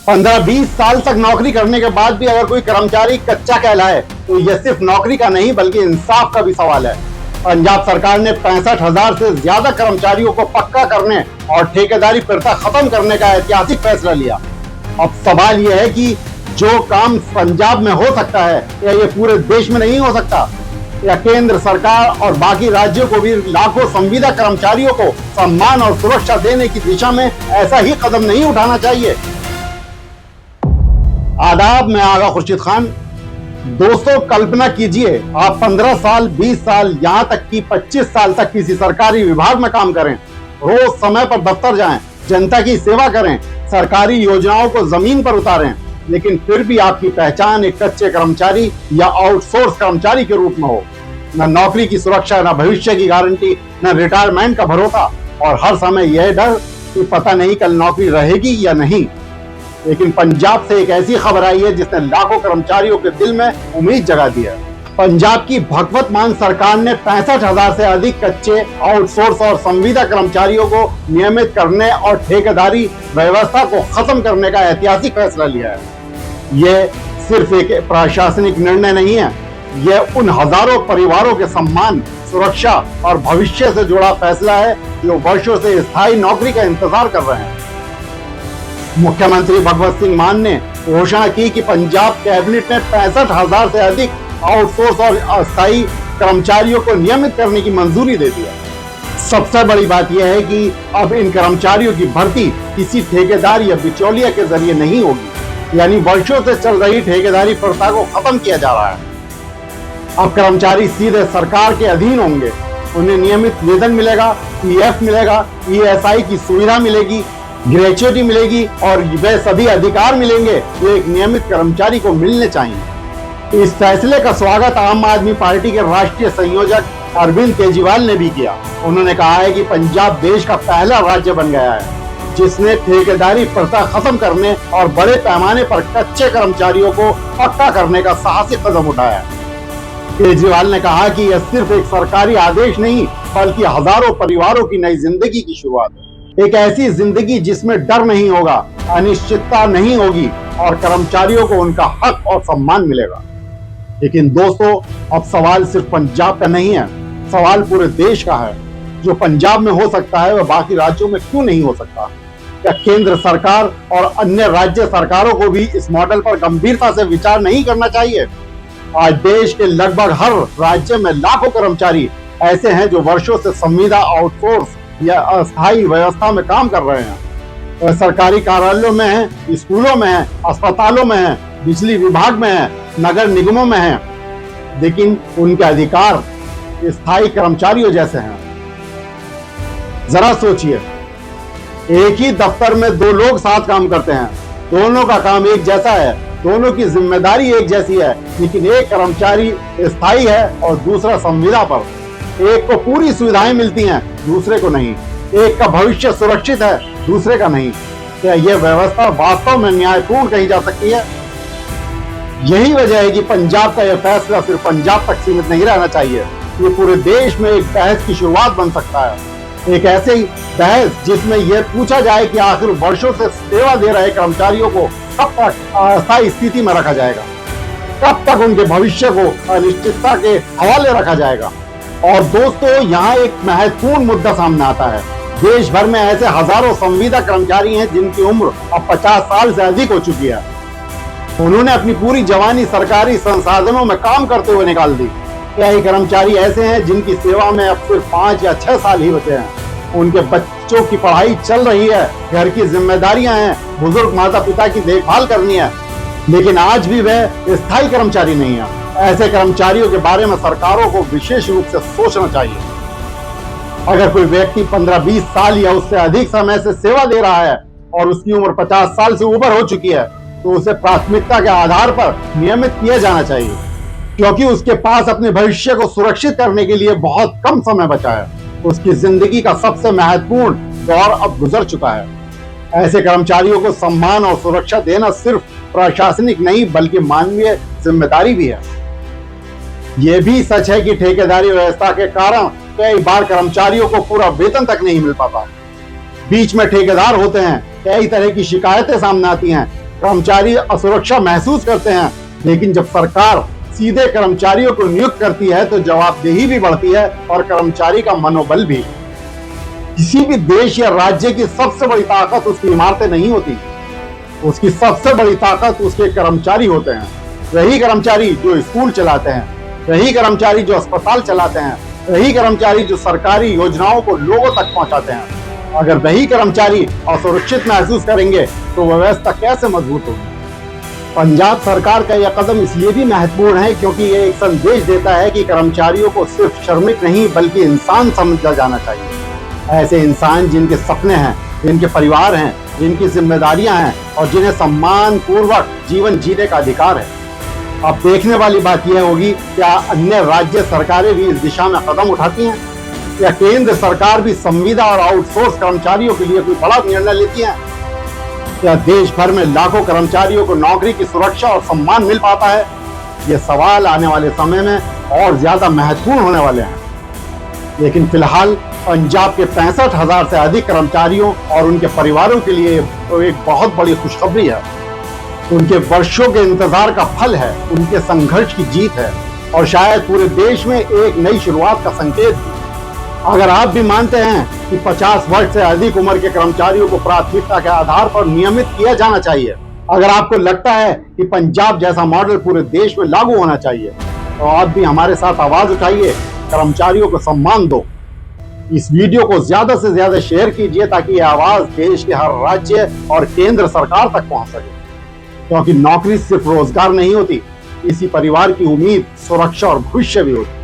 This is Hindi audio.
15-20 साल तक नौकरी करने के बाद भी अगर कोई कर्मचारी कच्चा कहलाए तो यह सिर्फ नौकरी का नहीं बल्कि इंसाफ का भी सवाल है। पंजाब सरकार ने 65,000 से ज्यादा कर्मचारियों को पक्का करने और ठेकेदारी प्रथा खत्म करने का ऐतिहासिक फैसला लिया। अब सवाल यह है कि जो काम पंजाब में हो सकता है या ये पूरे देश में नहीं हो सकता, या केंद्र सरकार और बाकी राज्यों को भी लाखों संविदा कर्मचारियों को सम्मान और सुरक्षा देने की दिशा में ऐसा ही कदम नहीं उठाना चाहिए। आदाब, मैं आगा खुर्शीद खान। दोस्तों, कल्पना कीजिए आप 15 साल, 20 साल, यहां तक कि 25 साल तक किसी सरकारी विभाग में काम करें, रोज समय पर दफ्तर जाएं, जनता की सेवा करें, सरकारी योजनाओं को जमीन पर उतारें, लेकिन फिर भी आपकी पहचान एक कच्चे कर्मचारी या आउटसोर्स कर्मचारी के रूप में हो। न नौकरी की सुरक्षा, न भविष्य की गारंटी, न रिटायरमेंट का भरोसा, और हर समय यह डर कि पता नहीं कल नौकरी रहेगी या नहीं। लेकिन पंजाब से एक ऐसी खबर आई है जिसने लाखों कर्मचारियों के दिल में उम्मीद जगा दी है। पंजाब की भगवत मान सरकार ने 65,000 से अधिक कच्चे, आउटसोर्स और संविदा कर्मचारियों को नियमित करने और ठेकेदारी व्यवस्था को खत्म करने का ऐतिहासिक फैसला लिया है। यह सिर्फ एक प्रशासनिक निर्णय नहीं है, यह उन हजारों परिवारों के सम्मान, सुरक्षा और भविष्य से जुड़ा फैसला है जो वर्षों से स्थायी नौकरी का इंतजार कर रहे हैं। मुख्यमंत्री भगवत सिंह मान ने घोषणा की कि पंजाब कैबिनेट ने 65,000 से अधिक आउटसोर्स और अस्थायी कर्मचारियों को नियमित करने की मंजूरी दे दी है। सबसे बड़ी बात यह है कि अब इन कर्मचारियों की भर्ती किसी ठेकेदार या बिचौलिया के जरिए नहीं होगी, यानी वर्षों से चल रही ठेकेदारी प्रथा को खत्म किया जा रहा है। अब कर्मचारी सीधे सरकार के अधीन होंगे, उन्हें नियमित वेतन मिलेगा, पीएफ मिलेगा, ईएसआई की सुविधा मिलेगी, ग्रेच्युटी मिलेगी और वे सभी अधिकार मिलेंगे जो एक नियमित कर्मचारी को मिलने चाहिए। इस फैसले का स्वागत आम आदमी पार्टी के राष्ट्रीय संयोजक अरविंद केजरीवाल ने भी किया। उन्होंने कहा है कि पंजाब देश का पहला राज्य बन गया है जिसने ठेकेदारी प्रथा खत्म करने और बड़े पैमाने पर कच्चे कर्मचारियों को पक्का करने का साहसिक कदम उठाया है। केजरीवाल ने कहा कि यह सिर्फ एक सरकारी आदेश नहीं बल्कि हजारों परिवारों की नई जिंदगी की शुरुआत है। एक ऐसी जिंदगी जिसमें डर नहीं होगा, अनिश्चितता नहीं होगी और कर्मचारियों को उनका हक और सम्मान मिलेगा। लेकिन दोस्तों, अब सवाल सिर्फ पंजाब का नहीं है, सवाल पूरे देश का है। जो पंजाब में हो सकता है वह बाकी राज्यों में क्यों नहीं हो सकता? क्या केंद्र सरकार और अन्य राज्य सरकारों को भी इस मॉडल पर गंभीरता से विचार नहीं करना चाहिए? आज देश के लगभग हर राज्य में लाखों कर्मचारी ऐसे हैं जो वर्षों से संविदा, आउटसोर्स या अस्थायी व्यवस्था में काम कर रहे हैं। वह सरकारी कार्यालयों में हैं, स्कूलों में हैं, अस्पतालों में हैं, बिजली विभाग में हैं, नगर निगमों में हैं, लेकिन उनके अधिकार स्थायी कर्मचारियों जैसे हैं। जरा सोचिए, एक ही दफ्तर में दो लोग साथ काम करते हैं, दोनों का काम एक जैसा है, दोनों की जिम्मेदारी एक जैसी है, लेकिन एक कर्मचारी स्थायी है और दूसरा संविदा पर। एक को पूरी सुविधाएं मिलती हैं, दूसरे को नहीं। एक का भविष्य सुरक्षित है, दूसरे का नहीं। क्या यह व्यवस्था वास्तव में न्यायपूर्ण कही जा सकती है? यही वजह है कि पंजाब का यह फैसला सिर्फ पंजाब तक सीमित नहीं रहना चाहिए। ये पूरे देश में एक बहस की शुरुआत बन सकता है। एक ऐसे ही बहस जिसमें यह पूछा जाए कि आखिर वर्षों से सेवा दे रहे कर्मचारियों को कब तक अस्थायी स्थिति में रखा जाएगा, कब तक उनके भविष्य को अनिश्चितता के हवाले रखा जाएगा। और दोस्तों, यहाँ एक महत्वपूर्ण मुद्दा सामने आता है। देश भर में ऐसे हजारों संविदा कर्मचारी हैं जिनकी उम्र अब 50 साल से अधिक हो चुकी है। उन्होंने अपनी पूरी जवानी सरकारी संसाधनों में काम करते हुए निकाल दी। कई कर्मचारी ऐसे हैं जिनकी सेवा में अब सिर्फ 5 या 6 साल ही बचे हैं। उनके बच्चों की पढ़ाई चल रही है, घर की जिम्मेदारियां हैं, बुजुर्ग माता पिता की देखभाल करनी है, लेकिन आज भी वह स्थायी कर्मचारी नहीं है। ऐसे कर्मचारियों के बारे में सरकारों को विशेष रूप से सोचना चाहिए। अगर कोई व्यक्ति 15-20 साल या उससे अधिक समय से सेवा दे रहा है और उसकी उम्र 50 साल से ऊपर हो चुकी है, तो उसे प्राथमिकता के आधार पर नियमित किया जाना चाहिए, क्योंकि उसके पास अपने भविष्य को सुरक्षित करने के लिए बहुत कम समय बचा है। उसकी जिंदगी का सबसे महत्वपूर्ण दौर अब गुजर चुका है। ऐसे कर्मचारियों को सम्मान और सुरक्षा देना सिर्फ प्रशासनिक नहीं बल्कि मानवीय जिम्मेदारी भी है। यह भी सच है कि ठेकेदारी व्यवस्था के कारण कई बार कर्मचारियों को पूरा वेतन तक नहीं मिल पाता। बीच में ठेकेदार होते हैं, कई तरह की शिकायतें सामने आती हैं, कर्मचारी असुरक्षा महसूस करते हैं, लेकिन जब सरकार सीधे कर्मचारियों को नियुक्त करती है तो जवाबदेही भी बढ़ती है और कर्मचारी का मनोबल भी। किसी भी देश या राज्य की सबसे बड़ी ताकत उसकी इमारतें नहीं होती, उसकी सबसे बड़ी ताकत उसके कर्मचारी होते हैं। वही कर्मचारी जो स्कूल चलाते हैं, वही कर्मचारी जो अस्पताल चलाते हैं, वही कर्मचारी जो सरकारी योजनाओं को लोगों तक पहुंचाते हैं। अगर वही कर्मचारी असुरक्षित महसूस करेंगे तो व्यवस्था कैसे मजबूत होगी। पंजाब सरकार का यह कदम इसलिए भी महत्वपूर्ण है क्योंकि यह एक संदेश देता है कि कर्मचारियों को सिर्फ श्रमिक नहीं बल्कि इंसान समझा जाना चाहिए। ऐसे इंसान जिनके सपने हैं, जिनके परिवार हैं, जिनकी जिम्मेदारियां हैं और जिन्हें सम्मान पूर्वक जीवन जीने का अधिकार है। अब देखने वाली बात यह होगी, क्या अन्य राज्य सरकारें भी इस दिशा में कदम उठाती हैं? या केंद्र सरकार भी संविदा और आउटसोर्स कर्मचारियों के लिए कोई बड़ा निर्णय लेती है? क्या देश भर में लाखों कर्मचारियों को नौकरी की सुरक्षा और सम्मान मिल पाता है? ये सवाल आने वाले समय में और ज्यादा महत्वपूर्ण होने वाले हैं। लेकिन फिलहाल पंजाब के 65,000 से अधिक कर्मचारियों और उनके परिवारों के लिए एक बहुत बड़ी खुशखबरी है। उनके वर्षों के इंतजार का फल है, उनके संघर्ष की जीत है और शायद पूरे देश में एक नई शुरुआत का संकेत भी। अगर आप भी मानते हैं कि 50 वर्ष से अधिक उम्र के कर्मचारियों को प्राथमिकता के आधार पर नियमित किया जाना चाहिए, अगर आपको लगता है कि पंजाब जैसा मॉडल पूरे देश में लागू होना चाहिए, तो आप भी हमारे साथ आवाज उठाइए, कर्मचारियों को सम्मान दो। इस वीडियो को ज्यादा से ज्यादा शेयर कीजिए ताकि यह आवाज देश के हर राज्य और केंद्र सरकार तक पहुंच सके। क्योंकि नौकरी सिर्फ रोजगार नहीं होती, इसी परिवार की उम्मीद, सुरक्षा और भविष्य भी होती।